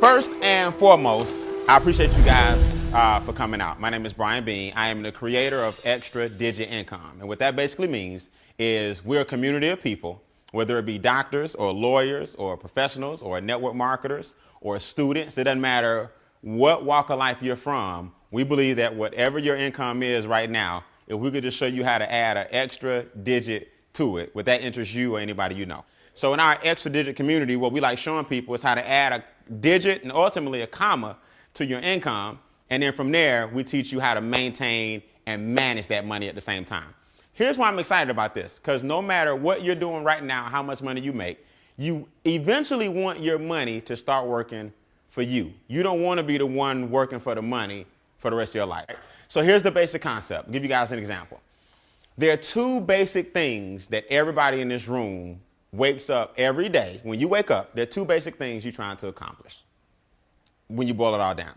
First and foremost, I appreciate you guys for coming out. My name is Beane. I am the creator of Extra Digit Income. And what that basically means is we're a community of people, whether it be doctors or lawyers or professionals or network marketers or students. It doesn't matter what walk of life you're from. We believe that whatever your income is right now, if we could just show you how to add an extra digit to it, would that interest you or anybody you know? So in our extra digit community, what we like showing people is how to add a digit and ultimately a comma to your income. And then from there, we teach you how to maintain and manage that money at the same time. Here's why I'm excited about this, because no matter what you're doing right now, how much money you make, you eventually want your money to start working for you. You don't want to be the one working for the money for the rest of your life. So here's the basic concept. I'll give you guys an example. There are two basic things that everybody in this room wakes up every day. When you wake up, there are two basic things you're trying to accomplish when you boil it all down.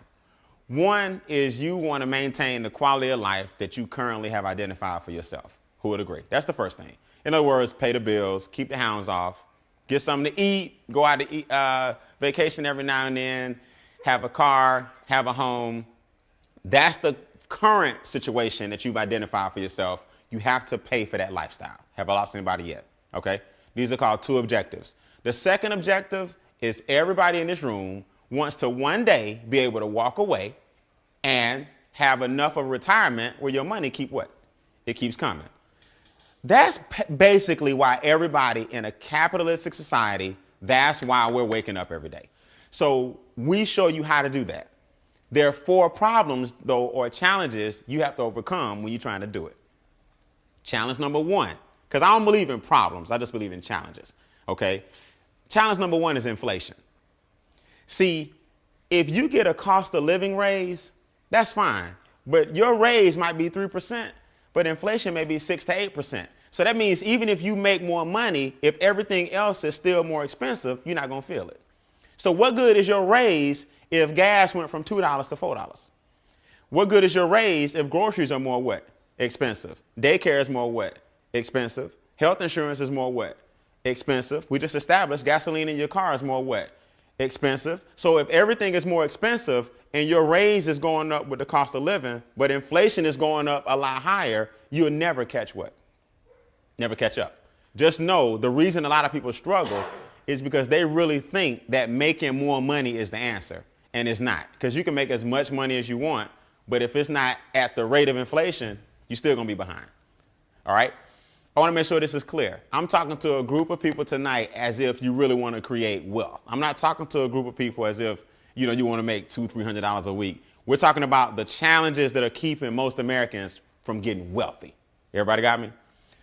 One is you want to maintain the quality of life that you currently have identified for yourself. Who would agree? That's the first thing. In other words, pay the bills, keep the hounds off, get something to eat, go out to eat, vacation every now and then, have a car, have a home. That's the current situation that you've identified for yourself. You have to pay for that lifestyle. Have I lost anybody yet? Okay. These are called two objectives. The second objective is everybody in this room wants to one day be able to walk away and have enough of retirement where your money keep what? It keeps coming. That's basically why everybody in a capitalistic society, that's why we're waking up every day. So we show you how to do that. There are 4 problems, though, or challenges you have to overcome when you're trying to do it. Challenge number 1, because I don't believe in problems, I just believe in challenges, okay? Challenge number 1 is inflation. See, if you get a cost of living raise, that's fine, but your raise might be 3%, but inflation may be 6 to 8%. So that means even if you make more money, if everything else is still more expensive, you're not gonna feel it. So what good is your raise if gas went from $2 to $4? What good is your raise if groceries are more what? Expensive. Daycare is more what? Expensive. Health insurance is more what? Expensive. We just established gasoline in your car is more what? Expensive. So if everything is more expensive and your raise is going up with the cost of living, but inflation is going up a lot higher, you'll never catch what? Never catch up. Just know the reason a lot of people struggle is because they really think that making more money is the answer, and it's not. Because you can make as much money as you want, but if it's not at the rate of inflation, you're still gonna be behind. All right? I wanna make sure this is clear. I'm talking to a group of people tonight as if you really wanna create wealth. I'm not talking to a group of people as if you wanna make $200, $300 a week. We're talking about the challenges that are keeping most Americans from getting wealthy. Everybody got me?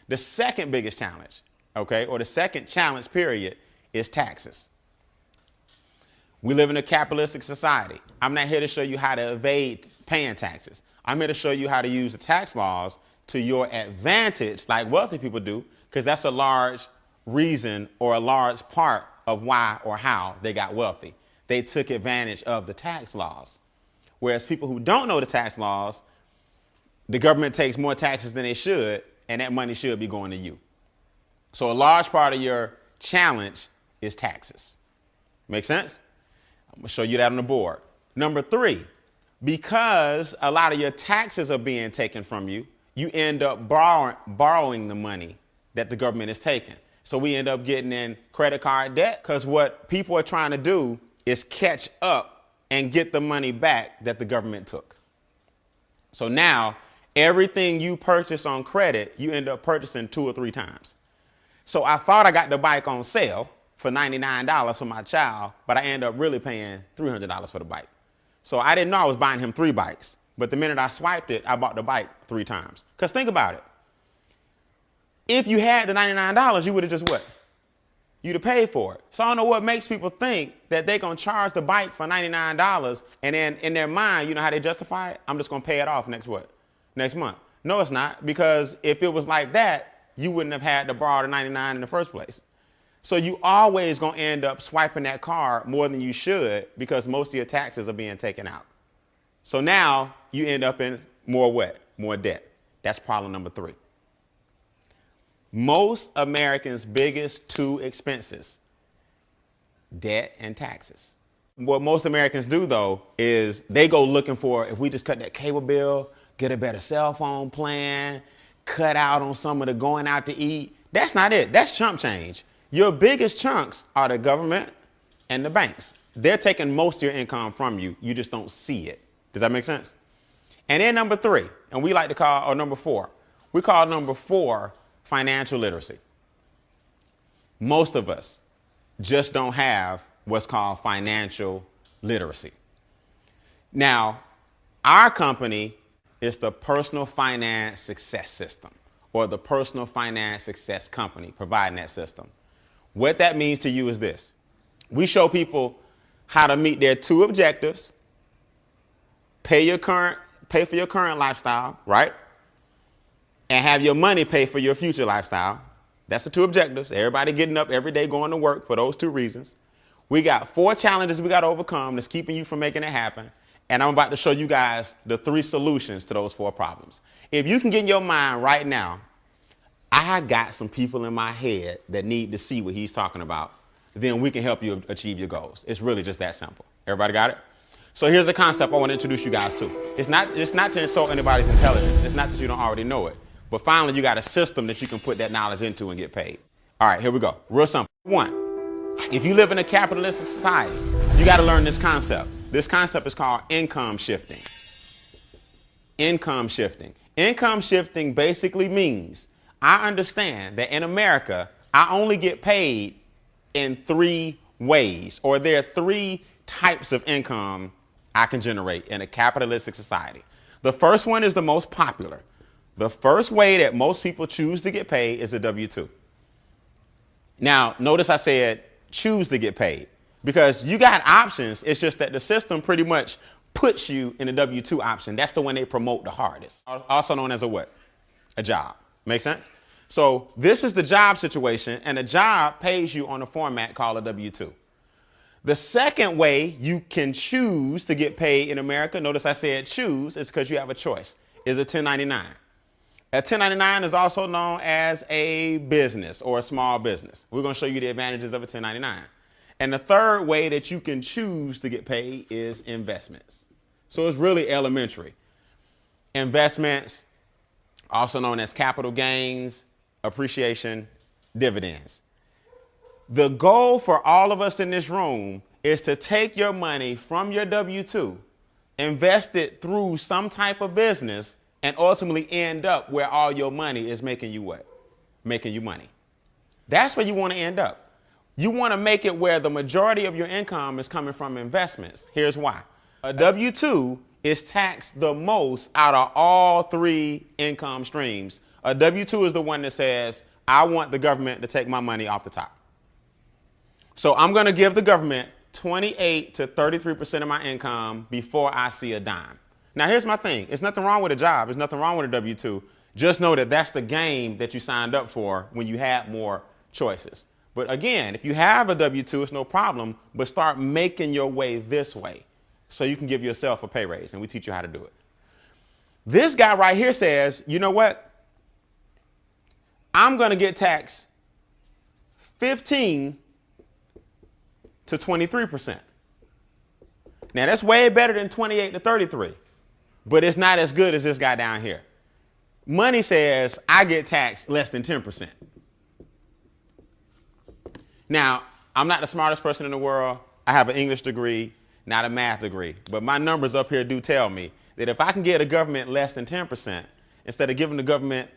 The second biggest challenge, okay, or the second challenge period is taxes. We live in a capitalistic society. I'm not here to show you how to evade paying taxes. I'm here to show you how to use the tax laws to your advantage, like wealthy people do, because that's a large reason or a large part of why or how they got wealthy. They took advantage of the tax laws. Whereas people who don't know the tax laws, the government takes more taxes than they should, and that money should be going to you. So a large part of your challenge is taxes. Make sense? I'm gonna show you that on the board. Number 3, because a lot of your taxes are being taken from you, you end up borrowing the money that the government is taking. So we end up getting in credit card debt, because what people are trying to do is catch up and get the money back that the government took. So now everything you purchase on credit, you end up purchasing 2 or 3 times. So I thought I got the bike on sale for $99 for my child, but I end up really paying $300 for the bike. So I didn't know I was buying him 3 bikes, but the minute I swiped it, I bought the bike 3 times. Because think about it. If you had the $99, you would have just what? You'd have paid for it. So I don't know what makes people think that they're going to charge the bike for $99 and then in their mind, you know how they justify it? I'm just going to pay it off next what? Next month. No, it's not, because if it was like that, you wouldn't have had to borrow the $99 in the first place. So you always gonna end up swiping that card more than you should because most of your taxes are being taken out. So now you end up in more what? More debt. That's problem number 3. Most Americans' biggest 2 expenses, debt and taxes. What most Americans do, though, is they go looking for, if we just cut that cable bill, get a better cell phone plan, cut out on some of the going out to eat. That's not it. That's chump change. Your biggest chunks are the government and the banks. They're taking most of your income from you. You just don't see it. Does that make sense? And then number three, and we like to call, or number four, we call number four financial literacy. Most of us just don't have what's called financial literacy. Now, our company is the Personal Finance Success System, or the Personal Finance Success Company providing that system. What that means to you is this. We show people how to meet their two objectives, pay for your current lifestyle, right? And have your money pay for your future lifestyle. That's the two objectives. Everybody getting up every day going to work for those two reasons. We got 4 challenges we got to overcome that's keeping you from making it happen. And I'm about to show you guys the 3 solutions to those 4 problems. If you can get in your mind right now, I got some people in my head that need to see what he's talking about, then we can help you achieve your goals. It's really just that simple. Everybody got it? So here's a concept I want to introduce you guys to. It's not to insult anybody's intelligence. It's not that you don't already know it. But finally, you got a system that you can put that knowledge into and get paid. All right, here we go. Real simple. 1, if you live in a capitalistic society, you got to learn this concept. This concept is called income shifting. Income shifting. Income shifting basically means I understand that in America, I only get paid in 3 ways, or there are 3 types of income I can generate in a capitalistic society. The first one is the most popular. The first way that most people choose to get paid is a W-2. Now, notice I said choose to get paid because you got options. It's just that the system pretty much puts you in a W-2 option. That's the one they promote the hardest. Also known as a what? A job. Make sense? So this is the job situation, and a job pays you on a format called a W-2. The second way you can choose to get paid in America, notice I said choose, is because you have a choice, is a 1099. A 1099 is also known as a business or a small business. We're going to show you the advantages of a 1099. And the third way that you can choose to get paid is investments. So it's really elementary. Investments, also known as capital gains, appreciation, dividends. The goal for all of us in this room is to take your money from your W-2, invest it through some type of business, and ultimately end up where all your money is making you what? Making you money. That's where you want to end up. You want to make it where the majority of your income is coming from investments. Here's why. A W-2 is taxed the most out of all 3 income streams. A W-2 is the one that says, I want the government to take my money off the top. So I'm going to give the government 28 to 33% of my income before I see a dime. Now, here's my thing. There's nothing wrong with a job. There's nothing wrong with a W-2. Just know that that's the game that you signed up for when you had more choices. But again, if you have a W-2, it's no problem, but start making your way this way so you can give yourself a pay raise, and we teach you how to do it. This guy right here says, you know what? I'm going to get taxed 15 to 23%. Now, that's way better than 28 to 33, but it's not as good as this guy down here. Money says I get taxed less than 10%. Now, I'm not the smartest person in the world. I have an English degree, not a math degree, but my numbers up here do tell me that if I can get a government less than 10%, instead of giving the government,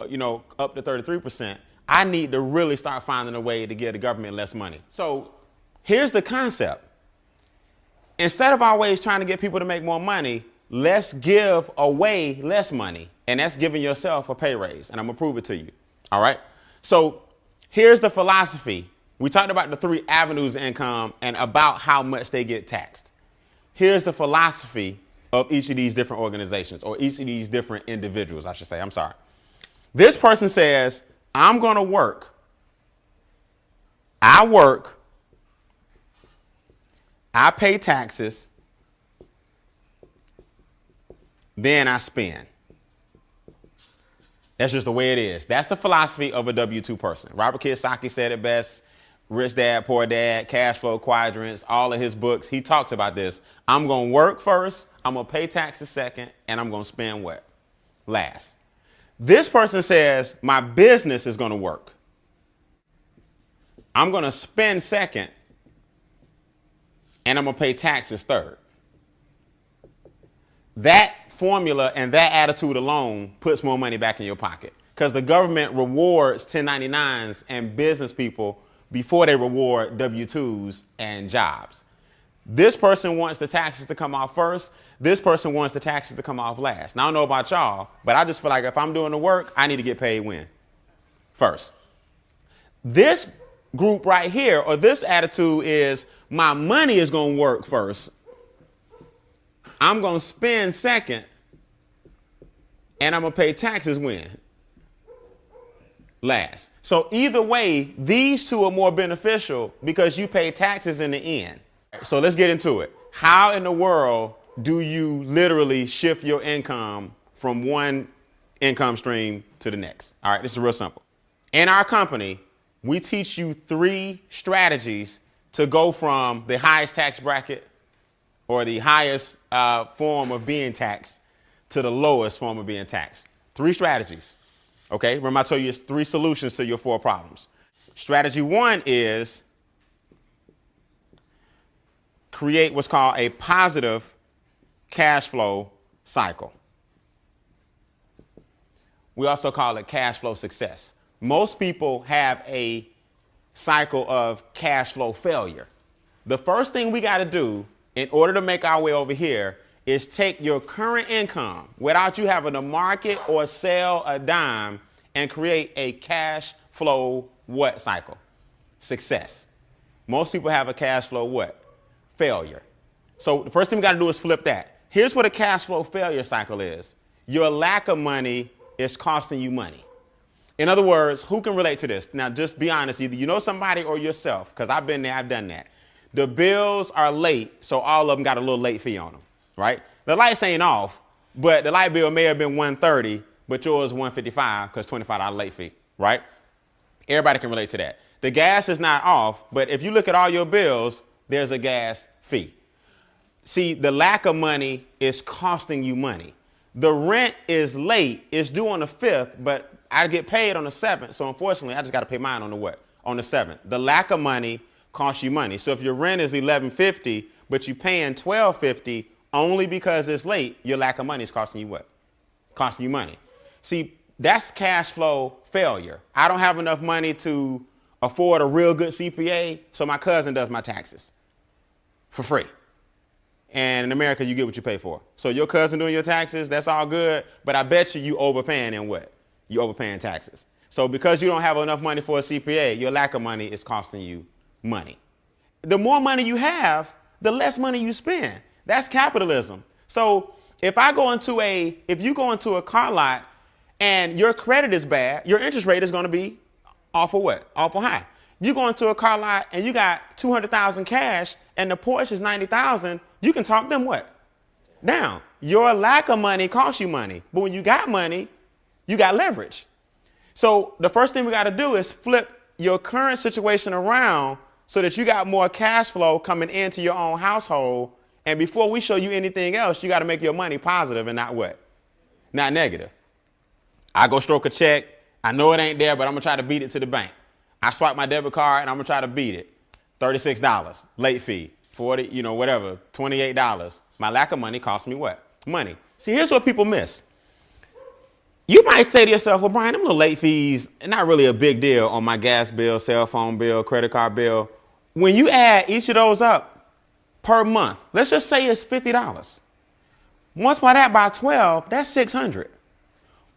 up to 33%, I need to really start finding a way to give the government less money. So here's the concept. Instead of always trying to get people to make more money, let's give away less money. And that's giving yourself a pay raise. And I'm going to prove it to you. All right. So here's the philosophy. We talked about the 3 avenues of income and about how much they get taxed. Here's the philosophy of each of these different organizations, or each of these different individuals, I should say. I'm sorry. This person says, I'm going to work. I work. I pay taxes. Then I spend. That's just the way it is. That's the philosophy of a W-2 person. Robert Kiyosaki said it best. Rich Dad, Poor Dad, Cash Flow Quadrants, all of his books, he talks about this. I'm going to work first, I'm going to pay taxes second, and I'm going to spend what? Last. This person says, my business is going to work. I'm going to spend second, and I'm going to pay taxes third. That formula and that attitude alone puts more money back in your pocket, because the government rewards 1099s and business people before they reward W-2s and jobs. This person wants the taxes to come off first. This person wants the taxes to come off last. Now, I don't know about y'all, but I just feel like if I'm doing the work, I need to get paid when? First. This group right here, or this attitude is, my money is going to work first. I'm going to spend second, and I'm going to pay taxes when? Last. So either way, these two are more beneficial because you pay taxes in the end. So let's get into it. How in the world do you literally shift your income from one income stream to the next? All right, this is real simple. In our company, we teach you 3 strategies to go from the highest tax bracket or the highest form of being taxed to the lowest form of being taxed. 3 strategies. Okay, remember I told you it's 3 solutions to your 4 problems. Strategy 1 is create what's called a positive cash flow cycle. We also call it cash flow success. Most people have a cycle of cash flow failure. The first thing we got to do in order to make our way over here is take your current income without you having to market or sell a dime and create a cash flow what cycle? Success. Most people have a cash flow what? Failure. So the first thing we got to do is flip that. Here's what a cash flow failure cycle is. Your lack of money is costing you money. In other words, who can relate to this? Now, just be honest. Either you know somebody or yourself, because I've been there, I've done that. The bills are late, so all of them got a little late fee on them, right? The lights ain't off, but the light bill may have been $130, but yours $155 because $25 late fee, right? Everybody can relate to that. The gas is not off, but if you look at all your bills, there's a gas fee. See, the lack of money is costing you money. The rent is late. It's due on the 5th, but I get paid on the 7th. So unfortunately, I just got to pay mine on the what? On the 7th. The lack of money costs you money. So if your rent is $11.50, but you're paying $12.50 only because it's late, your lack of money is costing you what? Costing you money. See, that's cash flow failure. I don't have enough money to afford a real good CPA, so my cousin does my taxes for free. And in America, you get what you pay for. So your cousin doing your taxes, that's all good, but I bet you overpaying in what? You overpaying taxes. So because you don't have enough money for a CPA, your lack of money is costing you money. The more money you have, the less money you spend. That's capitalism. So if you go into a car lot and your credit is bad, your interest rate is going to be awful what? Awful high. You go into a car lot and you got $200,000 cash and the Porsche is $90,000, you can talk them what? Down. Your lack of money costs you money. But when you got money, you got leverage. So the first thing we got to do is flip your current situation around so that you got more cash flow coming into your own household. And before we show you anything else, you got to make your money positive and not what? Not negative. I go stroke a check. I know it ain't there, but I'm going to try to beat it to the bank. I swipe my debit card and I'm going to try to beat it. $36, late fee, 40, whatever, $28. My lack of money costs me what? Money. See, here's what people miss. You might say to yourself, well, Brian, them little late fees, not really a big deal on my gas bill, cell phone bill, credit card bill. When you add each of those up per month, let's just say it's $50. Multiply that by 12, that's $600.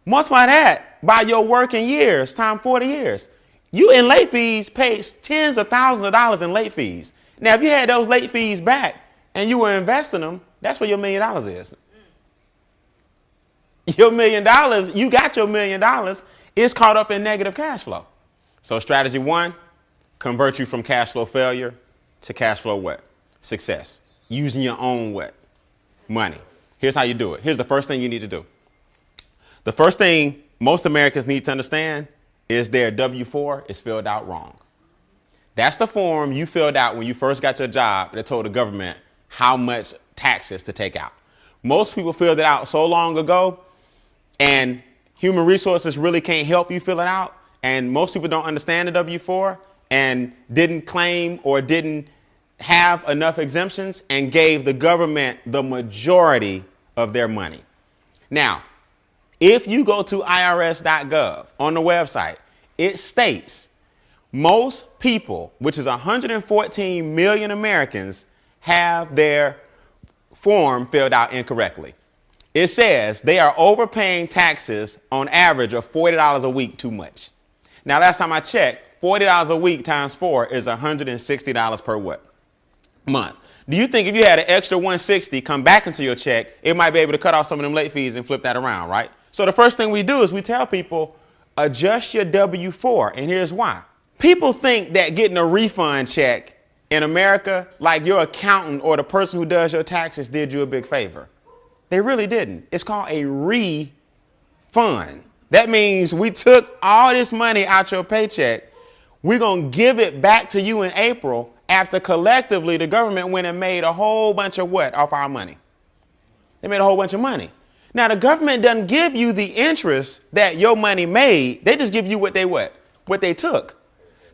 Multiply that by your working years, times 40 years. You in late fees paid tens of thousands of dollars in late fees. Now, if you had those late fees back and you were investing them, that's where your $1 million is. Your $1 million, you got your $1 million, it's caught up in negative cash flow. So strategy 1, convert you from cash flow failure to cash flow what? Success. Using your own what? Money. Here's how you do it. Here's the first thing you need to do. The first thing most Americans need to understand is their W-4 is filled out wrong. That's the form you filled out when you first got your job that told the government how much taxes to take out. Most people filled it out so long ago, and human resources really can't help you fill it out. And most people don't understand the W-4 and didn't claim or didn't have enough exemptions and gave the government the majority of their money. Now, if you go to irs.gov on the website, it states most people, which is 114 million Americans, have their form filled out incorrectly. It says they are overpaying taxes on average of $40 a week too much. Now, last time I checked, $40 a week times 4 is $160 per what? Month. Do you think if you had an extra $160 come back into your check, it might be able to cut off some of them late fees and flip that around, right? So the first thing we do is we tell people, adjust your W-4, and here's why. People think that getting a refund check in America, like your accountant or the person who does your taxes did you a big favor. They really didn't. It's called a refund. That means we took all this money out your paycheck. We're going to give it back to you in April after collectively the government went and made a whole bunch of what off our money? They made a whole bunch of money. Now, the government doesn't give you the interest that your money made. They just give you what they took.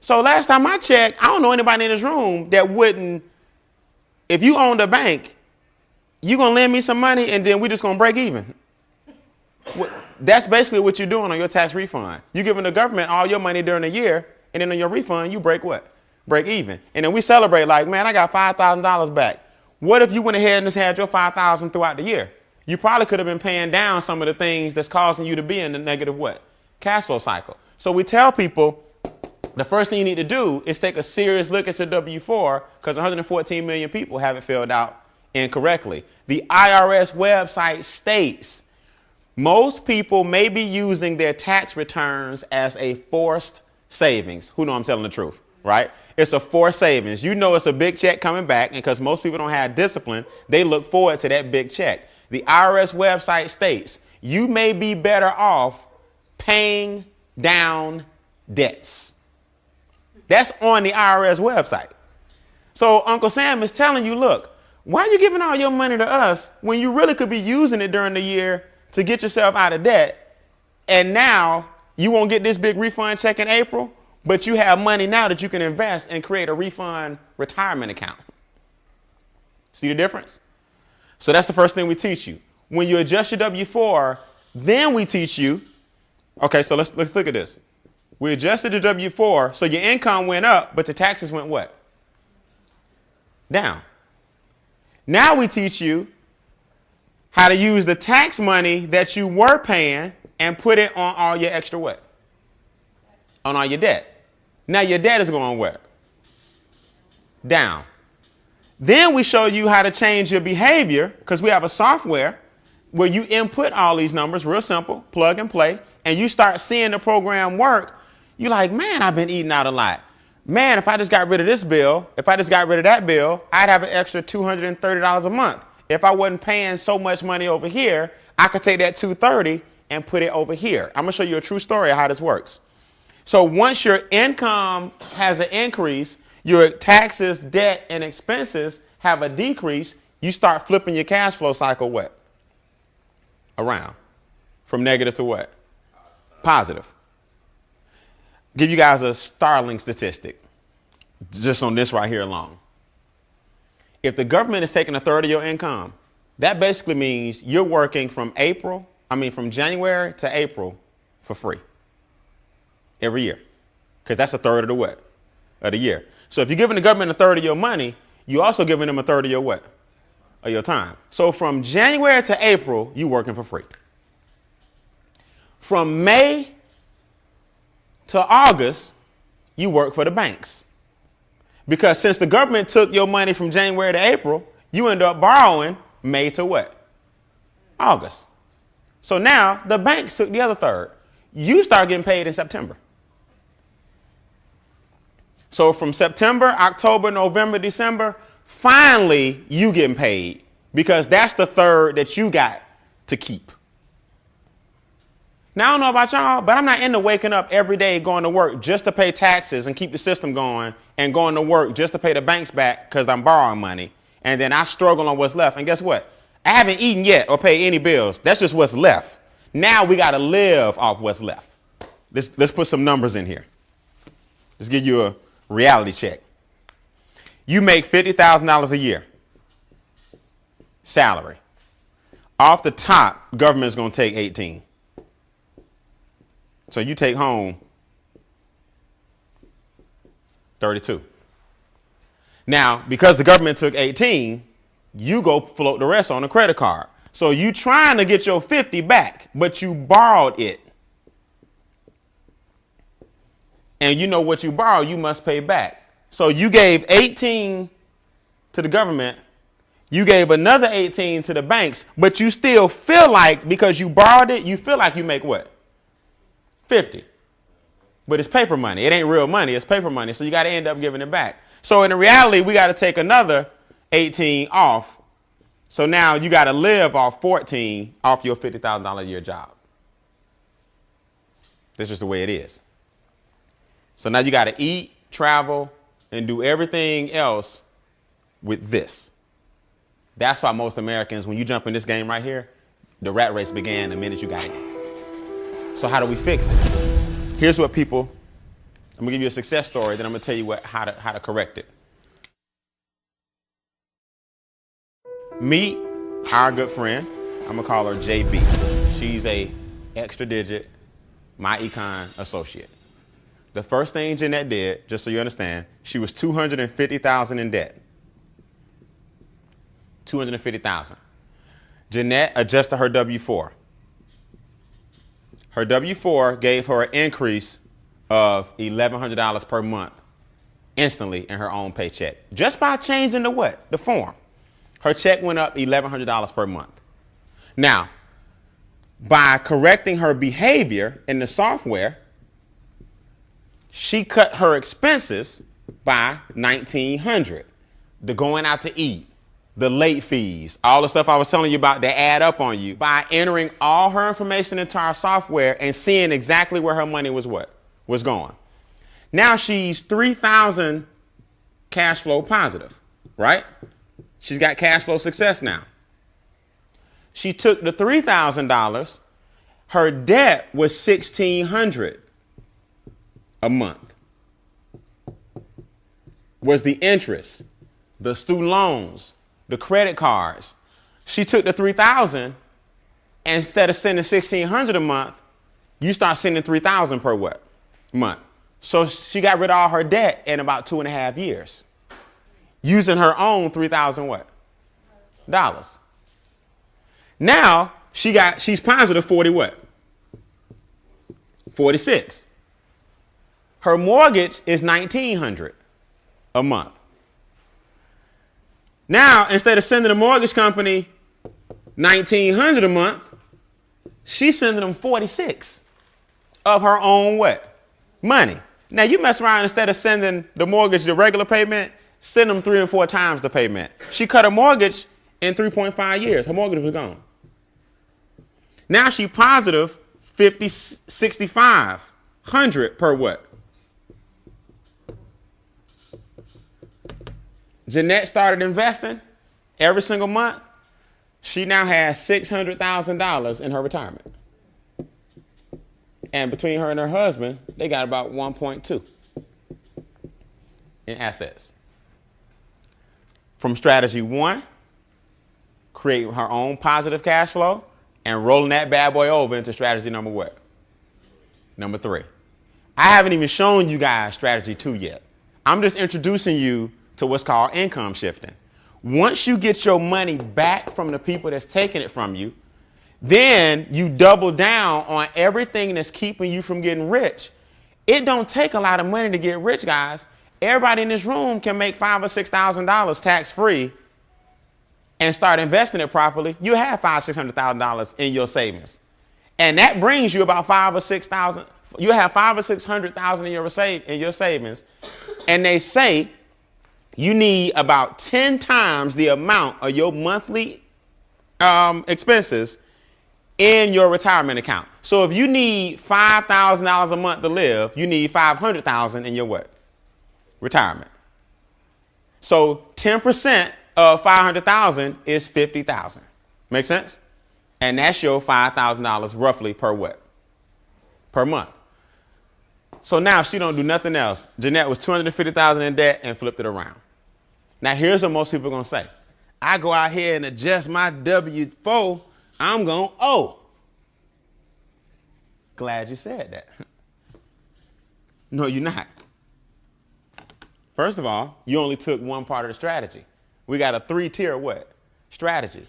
So last time I checked, I don't know anybody in this room that wouldn't, if you owned a bank, you going to lend me some money and then we just going to break even. That's basically what you're doing on your tax refund. You're giving the government all your money during the year, and then on your refund, you break what? Break even. And then we celebrate like, man, I got $5,000 back. What if you went ahead and just had your $5,000 throughout the year? You probably could have been paying down some of the things that's causing you to be in the negative what? Cash flow cycle. So we tell people the first thing you need to do is take a serious look at your W-4 because 114 million people have it filled out incorrectly. The IRS website states most people may be using their tax returns as a forced savings. Who know I'm telling the truth, right? It's a forced savings. You know it's a big check coming back, and because most people don't have discipline, they look forward to that big check. The IRS website states you may be better off paying down debts. That's on the IRS website. So Uncle Sam is telling you, look, why are you giving all your money to us when you really could be using it during the year to get yourself out of debt? And now you won't get this big refund check in April, but you have money now that you can invest and create a refund retirement account. See the difference? So that's the first thing we teach you. When you adjust your W-4, then we teach you, okay, so let's look at this. We adjusted the W-4, so your income went up, but your taxes went what? Down. Now we teach you how to use the tax money that you were paying and put it on all your extra what? On all your debt. Now your debt is going where? Down. Then we show you how to change your behavior because we have a software where you input all these numbers, real simple, plug and play, and you start seeing the program work. You're like, man, I've been eating out a lot. Man, if I just got rid of this bill, if I just got rid of that bill, I'd have an extra $230 a month. If I wasn't paying so much money over here, I could take that $230 and put it over here. I'm going to show you a true story of how this works. So once your income has an increase, your taxes, debt, and expenses have a decrease, you start flipping your cash flow cycle what? Around. From negative to what? Positive. Give you guys a startling statistic just on this right here alone. If the government is taking a third of your income, that basically means you're working from January to April for free every year, because that's a third of the what? Of the year. So if you're giving the government a third of your money, you're also giving them a third of your what? Of your time. So from January to April, you're working for free. From May to August, you work for the banks. Because since the government took your money from January to April, you end up borrowing May to what? August. So now the banks took the other third. You start getting paid in September. So from September, October, November, December, finally you getting paid because that's the third that you got to keep. Now, I don't know about y'all, but I'm not into waking up every day going to work just to pay taxes and keep the system going and going to work just to pay the banks back because I'm borrowing money. And then I struggle on what's left. And guess what? I haven't eaten yet or paid any bills. That's just what's left. Now we got to live off what's left. Let's put some numbers in here. Let's give you a reality check. You make $50,000 a year salary. Off the top, government's going to take 18. So you take home 32. Now, because the government took 18, you go float the rest on a credit card. So you trying to get your 50 back, but you borrowed it. And you know what you borrowed, you must pay back. So you gave 18 to the government. You gave another 18 to the banks, but you still feel like because you borrowed it, you feel like you make what? 50. But it's paper money. It ain't real money. It's paper money. So you got to end up giving it back. So in reality, we got to take another 18 off. So now you got to live off 14 off your $50,000 a year job. That's just the way it is. So now you got to eat, travel, and do everything else with this. That's why most Americans, when you jump in this game right here, the rat race began the minute you got in. So how do we fix it? Here's what people, I'm gonna give you a success story, then I'm gonna tell you how to correct it. Meet our good friend, I'm gonna call her JB. She's a extra digit, my econ associate. The first thing Jeanette did, just so you understand, she was $250,000 in debt. $250,000. Jeanette adjusted her W-4. Her W-4 gave her an increase of $1,100 per month instantly in her own paycheck. Just by changing the what? The form. Her check went up $1,100 per month. Now, by correcting her behavior in the software, she cut her expenses by $1,900. The going out to eat, the late fees, all the stuff I was telling you about that add up on you. By entering all her information into our software and seeing exactly where her money was going. Now she's $3,000 cash flow positive, right? She's got cash flow success now. She took the $3,000. Her debt was $1,600 a month. Was the interest, the student loans, the credit cards. She took the $3,000, and instead of sending $1,600 a month, you start sending $3,000 per what? Month. So she got rid of all her debt in about 2.5 years, using her own $3,000 what? Dollars. Now she's positive 40 what? 46. Her mortgage is $1,900 a month. Now, instead of sending the mortgage company $1,900 a month, she's sending them 46 of her own what? Money. Now, you mess around, instead of sending the mortgage the regular payment, send them 3 or 4 times the payment. She cut her mortgage in 3.5 years. Her mortgage was gone. Now she positive 50, 65, 100 per what? Jeanette started investing every single month. She now has $600,000 in her retirement. And between her and her husband, they got about 1.2 in assets. From strategy 1, create her own positive cash flow and rolling that bad boy over into strategy number what? Number 3. I haven't even shown you guys strategy 2 yet. I'm just introducing you to what's called income shifting. Once you get your money back from the people that's taking it from you, then you double down on everything that's keeping you from getting rich. It don't take a lot of money to get rich, guys. Everybody in this room can make $5,000 or $6,000 tax-free and start investing it properly. You have $500,000 or $600,000 in your savings, and that brings you about $5,000 or $6,000. You have $500,000 or $600,000 in your savings, and they say you need about 10 times the amount of your monthly expenses in your retirement account. So if you need $5,000 a month to live, you need $500,000 in your what? Retirement. So 10% of $500,000 is $50,000. Make sense? And that's your $5,000 roughly per what? Per month. So now she don't do nothing else. Jeanette was $250,000 in debt and flipped it around. Now here's what most people are gonna say. I go out here and adjust my W-4, I'm gonna owe. Glad you said that. No, you're not. First of all, you only took one part of the strategy. We got a 3-tier what? Strategy.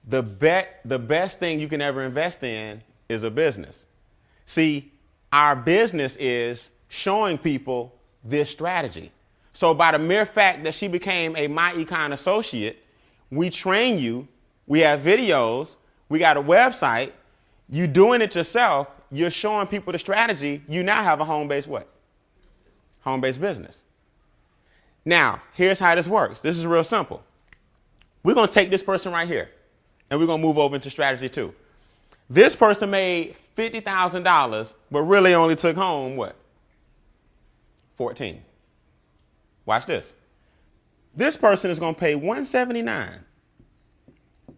The best thing you can ever invest in is a business. See, our business is showing people this strategy. So by the mere fact that she became a My Econ associate, we train you, we have videos, we got a website, you doing it yourself, you're showing people the strategy, you now have a home-based what? Home-based business. Now, here's how this works. This is real simple. We're going to take this person right here, and we're going to move over into strategy 2. This person made $50,000, but really only took home what? 14. Watch this. This person is going to pay $179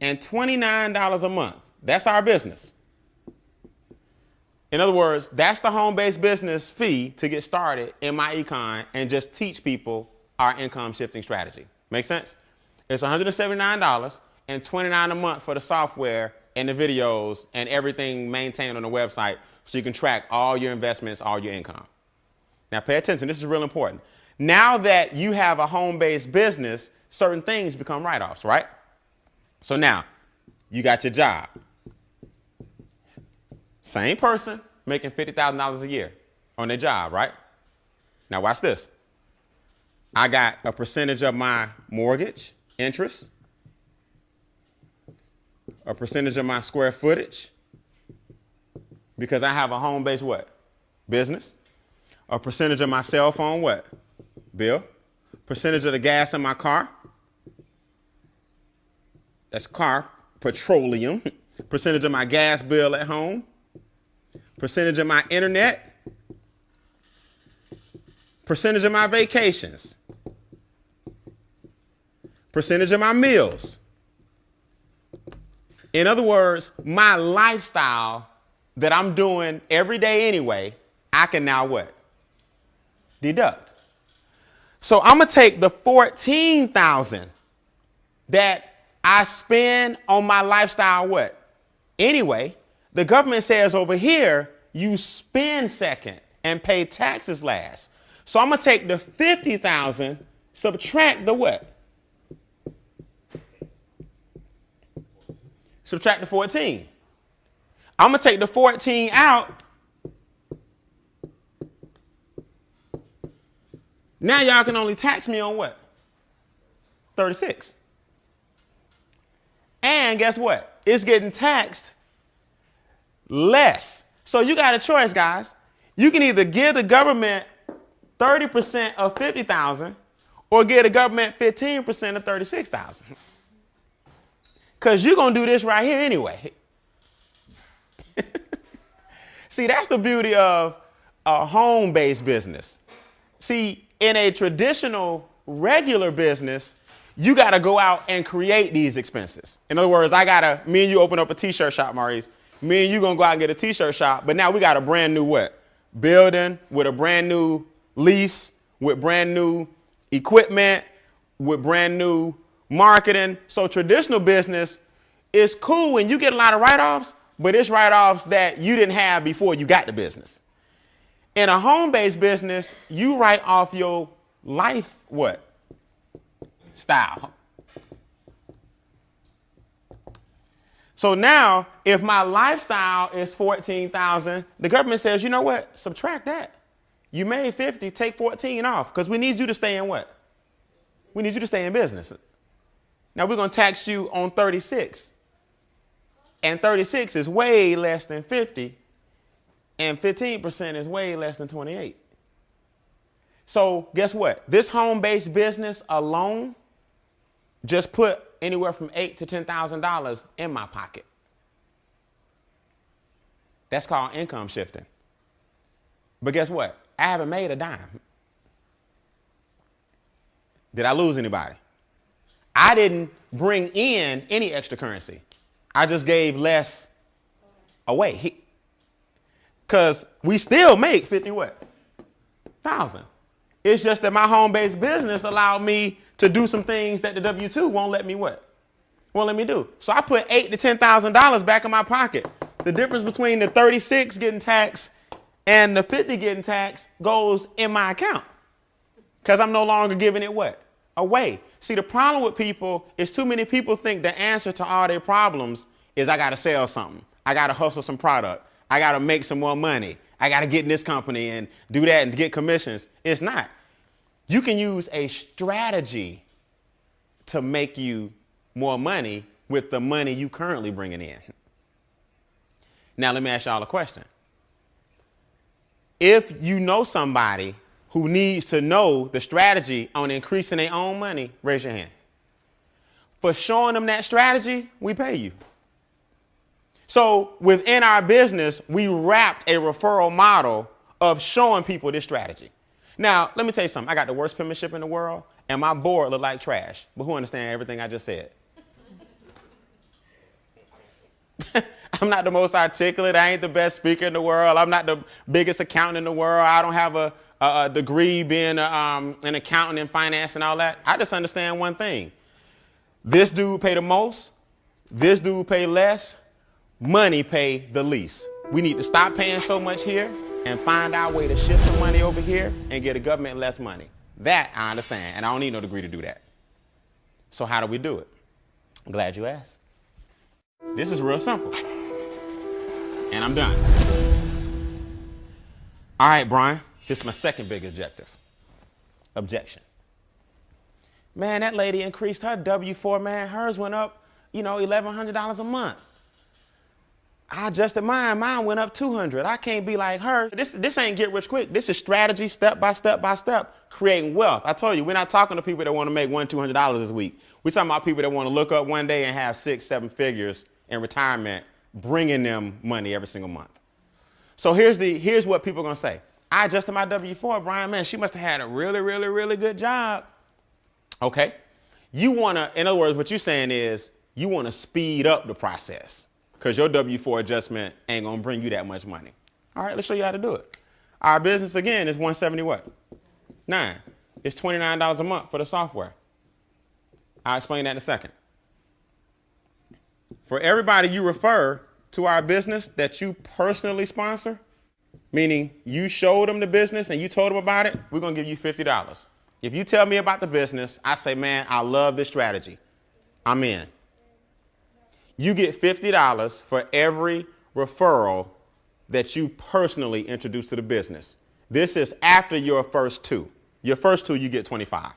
and $29 a month. That's our business. In other words, that's the home-based business fee to get started in My Econ and just teach people our income shifting strategy. Make sense? It's $179 and $29 a month for the software and the videos and everything maintained on the website so you can track all your investments, all your income. Now pay attention, this is real important. Now that you have a home-based business, certain things become write-offs, right? So now you got your job. Same person making $50,000 a year on their job, right? Now watch this. I got a percentage of my mortgage interest, a percentage of my square footage, because I have a home-based what? Business. A percentage of my cell phone what? Bill. Percentage of the gas in my car. That's car, petroleum. Percentage of my gas bill at home. Percentage of my internet. Percentage of my vacations. Percentage of my meals. In other words, my lifestyle that I'm doing every day anyway, I can now what? Deduct. So I'm going to take the $14,000 that I spend on my lifestyle what? Anyway, the government says over here, you spend second and pay taxes last. So I'm going to take the $50,000, subtract the what? Subtract the 14. I'm going to take the 14 out. Now y'all can only tax me on what? 36. And guess what? It's getting taxed less. So you got a choice, guys. You can either give the government 30% of 50,000 or give the government 15% of 36,000. Because you're going to do this right here anyway. See, that's the beauty of a home-based business. See, in a traditional, regular business, you got to go out and create these expenses. In other words, me and you open up a t-shirt shop, Maurice. Me and you going to go out and get a t-shirt shop, but now we got a brand new what? Building with a brand new lease, with brand new equipment, with brand new marketing. So traditional business is cool when you get a lot of write-offs, but it's write-offs that you didn't have before you got the business. In a home-based business, you write off your life what? Style. So now, if my lifestyle is 14,000, the government says, you know what? Subtract that. You made 50, take 14 off, because we need you to stay in what? We need you to stay in business. Now we're going to tax you on 36. And 36 is way less than 50. And 15% is way less than 28. So guess what? This home-based business alone just put anywhere from $8,000 to $10,000 in my pocket. That's called income shifting. But guess what? I haven't made a dime. Did I lose anybody? I didn't bring in any extra currency. I just gave less away. Because we still make 50 what? Thousand. It's just that my home-based business allowed me to do some things that the W-2 won't let me what? Won't let me do. So I put $8,000 to $10,000 back in my pocket. The difference between the 36 getting taxed and the 50 getting taxed goes in my account. Because I'm no longer giving it what? Away. See, the problem with people is too many people think the answer to all their problems is I got to sell something. I got to hustle some product. I got to make some more money. I got to get in this company and do that and get commissions. It's not. You can use a strategy to make you more money with the money you currently bringing in. Now, let me ask y'all a question. If you know somebody who needs to know the strategy on increasing their own money, raise your hand. For showing them that strategy, we pay you. So within our business, we wrapped a referral model of showing people this strategy. Now, let me tell you something. I got the worst penmanship in the world, and my board look like trash. But who understands everything I just said? I'm not the most articulate. I ain't the best speaker in the world. I'm not the biggest accountant in the world. I don't have a degree being an accountant in finance and all that. I just understand one thing. This dude pay the most. This dude pay less. Money pay the least. We need to stop paying so much here and find our way to shift some money over here and get the government less money. That I understand, and I don't need no degree to do that. So how do we do it? I'm glad you asked. This is real simple. And I'm done. All right, Brian, this is my second big objection. Man, that lady increased her W-4, man. Hers went up, $1,100 a month. I adjusted mine. Mine went up $200. I can't be like her. This ain't get rich quick. This is strategy, step by step by step, creating wealth. I told you, we're not talking to people that want to make $200 this week. We're talking about people that want to look up one day and have 6, 7 figures in retirement, bringing them money every single month. So here's what people are going to say. I adjusted my W-4, Brian, man, she must have had a really, really, really good job. Okay. In other words, what you're saying is you want to speed up the process because your W-4 adjustment ain't going to bring you that much money. All right, let's show you how to do it. Our business, again, is $170 what? 9. It's $29 a month for the software. I'll explain that in a second. For everybody you refer to our business that you personally sponsor, meaning you showed them the business and you told them about it, we're going to give you $50. If you tell me about the business, I say, man, I love this strategy. I'm in. You get $50 for every referral that you personally introduce to the business. This is after your first 2. Your first 2, you get 25.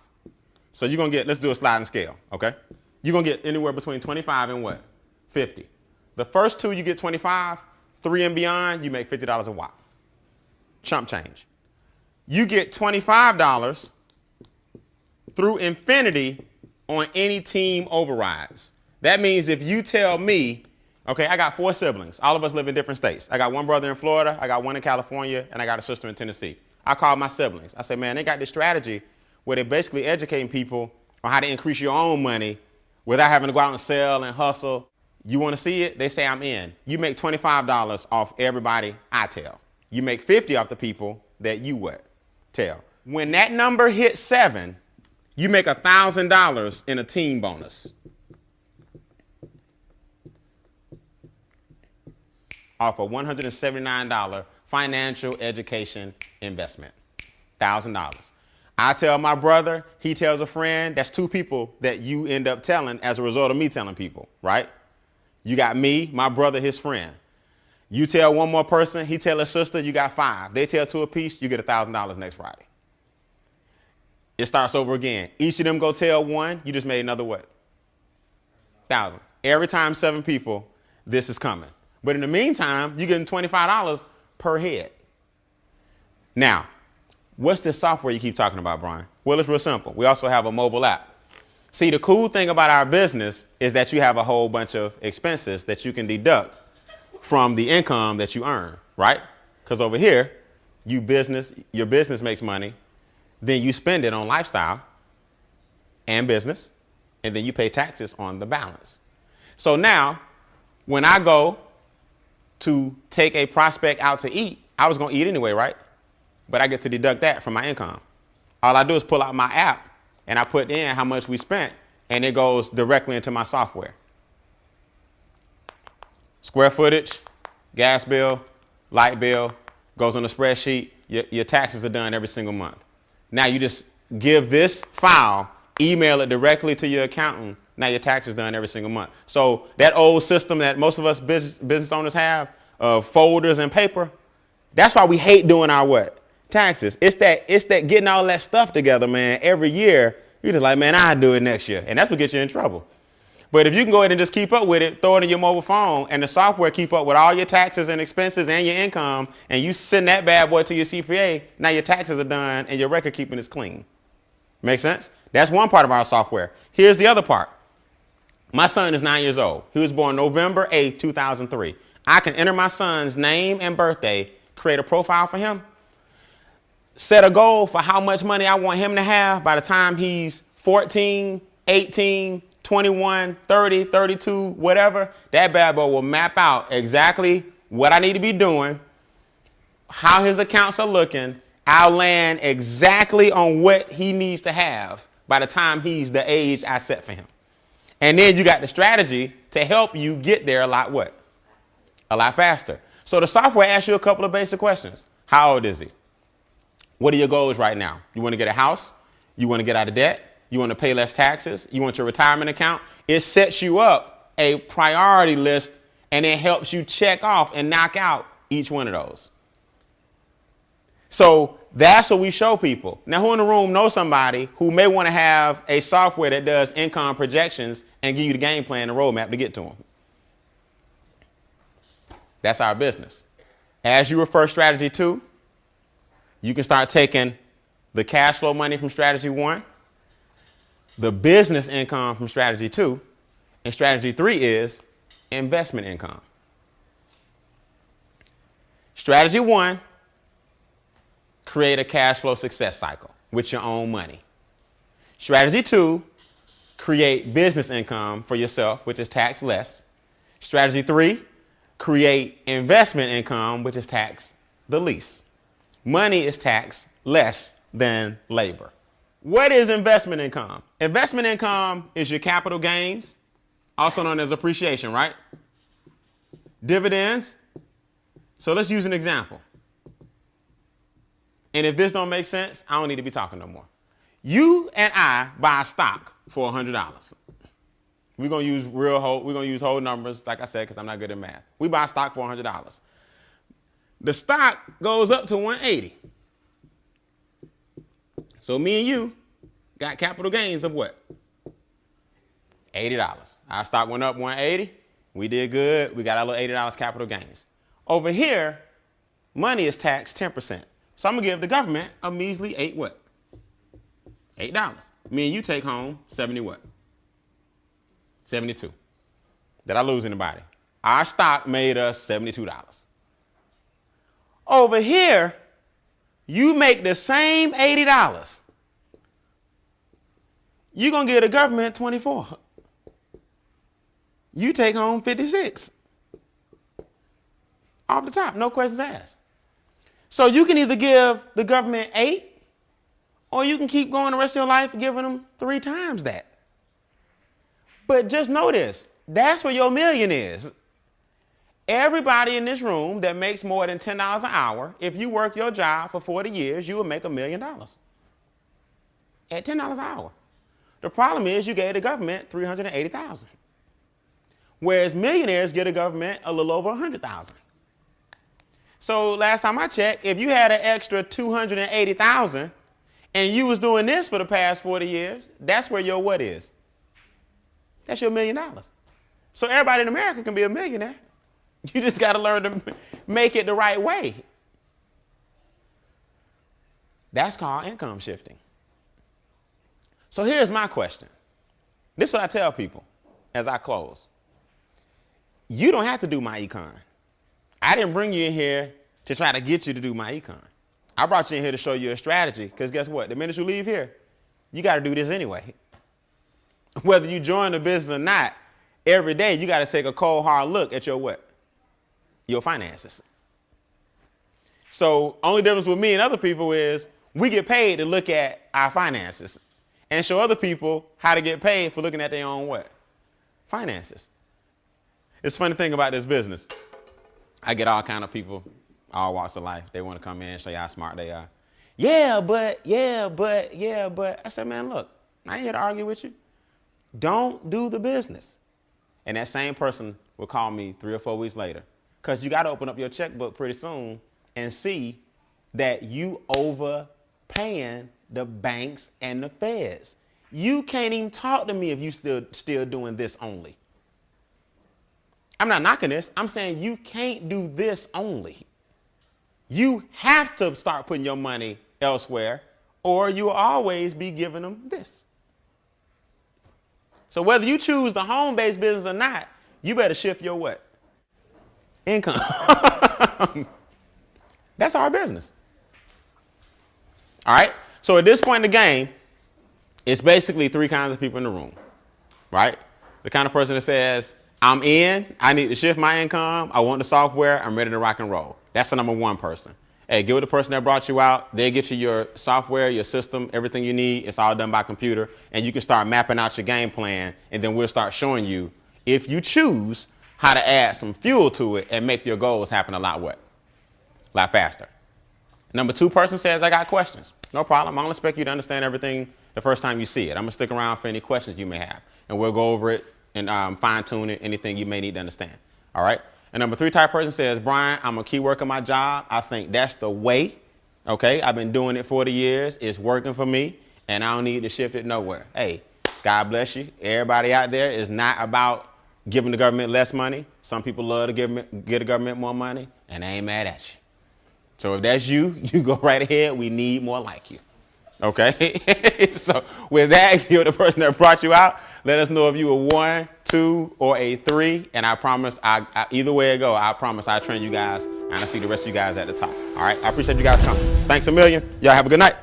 So you're going to get, let's do a sliding scale, okay? You're going to get anywhere between 25 and what? 50. The first 2, you get 25. 3 and beyond, you make $50 a watt. Chump change. You get $25 through infinity on any team overrides. That means if you tell me, okay, I got 4 siblings. All of us live in different states. I got one brother in Florida, I got one in California, and I got a sister in Tennessee. I call my siblings. I say, man, they got this strategy where they're basically educating people on how to increase your own money without having to go out and sell and hustle. You want to see it? They say I'm in. You make $25 off everybody I tell. You make 50 off the people that you what? Tell. When that number hits 7, you make $1,000 in a team bonus. Off a $179 financial education investment. $1,000. I tell my brother, he tells a friend. That's 2 people that you end up telling as a result of me telling people, right? You got me, my brother, his friend. You tell one more person, he tell his sister, you got 5. They tell 2 apiece, you get $1,000 next Friday. It starts over again. Each of them go tell 1, you just made another what? 1,000. Every time 7 people, this is coming. But in the meantime, you're getting $25 per head. Now, what's this software you keep talking about, Brian? Well, it's real simple. We also have a mobile app. See, the cool thing about our business is that you have a whole bunch of expenses that you can deduct from the income that you earn, right? Because over here, your business makes money, then you spend it on lifestyle and business, and then you pay taxes on the balance. So now, when I go to take a prospect out to eat, I was going to eat anyway, right? But I get to deduct that from my income. All I do is pull out my app and I put in how much we spent, and it goes directly into my software. Square footage, gas bill, light bill, goes on the spreadsheet. Your taxes are done every single month. Now you just give this file, email it directly to your accountant. Now your taxes done every single month. So that old system that most of us business owners have of folders and paper, that's why we hate doing our what? Taxes. It's that getting all that stuff together, man, every year. You're just like, man, I'll do it next year. And that's what gets you in trouble. But if you can go ahead and just keep up with it, throw it in your mobile phone, and the software keep up with all your taxes and expenses and your income, and you send that bad boy to your CPA, now your taxes are done and your record keeping is clean. Make sense? That's one part of our software. Here's the other part. My son is 9 years old. He was born November 8, 2003. I can enter my son's name and birthday, create a profile for him, set a goal for how much money I want him to have by the time he's 14, 18, 21, 30, 32, whatever. That bad boy will map out exactly what I need to be doing, how his accounts are looking. I'll land exactly on what he needs to have by the time he's the age I set for him. And then you got the strategy to help you get there a lot what? A lot faster. So the software asks you a couple of basic questions. How old is he? What are your goals right now? You want to get a house? You want to get out of debt? You want to pay less taxes? You want your retirement account? It sets you up a priority list, and it helps you check off and knock out each one of those. So that's what we show people. Now, who in the room knows somebody who may want to have a software that does income projections and give you the game plan and roadmap to get to them? That's our business. As you refer strategy 2, you can start taking the cash flow money from strategy 1, the business income from strategy 2, and strategy 3 is investment income. Strategy 1, create a cash flow success cycle with your own money. Strategy 2, create business income for yourself, which is tax less. Strategy 3, create investment income, which is tax the least. Money is taxed less than labor. What is investment income? Investment income is your capital gains, also known as appreciation, right? Dividends. So let's use an example. And if this don't make sense, I don't need to be talking no more. You and I buy stock for $100. We're gonna use whole numbers, like I said, because I'm not good at math. We buy stock for $100. The stock goes up to 180. So me and you got capital gains of what? $80. Our stock went up 180. We did good. We got our little $80 capital gains. Over here, money is taxed 10%. So I'm gonna give the government a measly $8 what? $8. Me and you take home 70 what? 72. Did I lose anybody? Our stock made us $72. Over here, you make the same $80. You're going to give the government 24. You take home 56. Off the top, no questions asked. So you can either give the government 8, or you can keep going the rest of your life giving them 3 times that. But just know this, that's where your million is. Everybody in this room that makes more than $10 an hour, if you work your job for 40 years, you will make $1 million at $10 an hour. The problem is you gave the government $380,000, whereas millionaires get the government a little over $100,000. So last time I checked, if you had an extra $280,000 and you was doing this for the past 40 years, that's where your what is? That's your $1 million. So everybody in America can be a millionaire. You just got to learn to make it the right way. That's called income shifting. So here's my question. This is what I tell people as I close. You don't have to do my econ. I didn't bring you in here to try to get you to do my econ. I brought you in here to show you a strategy, because guess what? The minute you leave here, you got to do this anyway. Whether you join the business or not, every day you got to take a cold, hard look at your what? Your finances. So only difference with me and other people is we get paid to look at our finances and show other people how to get paid for looking at their own what? Finances. It's a funny thing about this business. I get all kind of people, all walks of life. They want to come in and show you how smart they are. Yeah, but. I said, man, look, I ain't here to argue with you. Don't do the business. And that same person will call me 3 or 4 weeks later, because you got to open up your checkbook pretty soon and see that you overpaying the banks and the feds. You can't even talk to me if you still doing this only. I'm not knocking this. I'm saying you can't do this only. You have to start putting your money elsewhere, or you'll always be giving them this. So whether you choose the home-based business or not, you better shift your what? Income. That's our business. All right. So at this point in the game, it's basically 3 kinds of people in the room, right? The kind of person that says, I'm in, I need to shift my income, I want the software, I'm ready to rock and roll. That's the number 1 person. Hey, get with the person that brought you out. They'll get you your software, your system, everything you need. It's all done by computer. And you can start mapping out your game plan. And then we'll start showing you, if you choose, how to add some fuel to it and make your goals happen a lot faster. Number 2 person says, I got questions. No problem. I don't expect you to understand everything the first time you see it. I'm going to stick around for any questions you may have. And we'll go over it and fine tune it, anything you may need to understand. All right. And number 3 type person says, Brian, I'm a key worker my job. I think that's the way. OK, I've been doing it 40 years. It's working for me and I don't need to shift it nowhere. Hey, God bless you. Everybody out there is not about giving the government less money. Some people love to give the government more money, and they ain't mad at you. So if that's you, you go right ahead. We need more like you. OK, so with that, you're the person that brought you out. Let us know if you were 1, 2, or a 3. And I promise, either way it go, I promise I'll train you guys. And I'll see the rest of you guys at the top. All right. I appreciate you guys coming. Thanks a million. Y'all have a good night.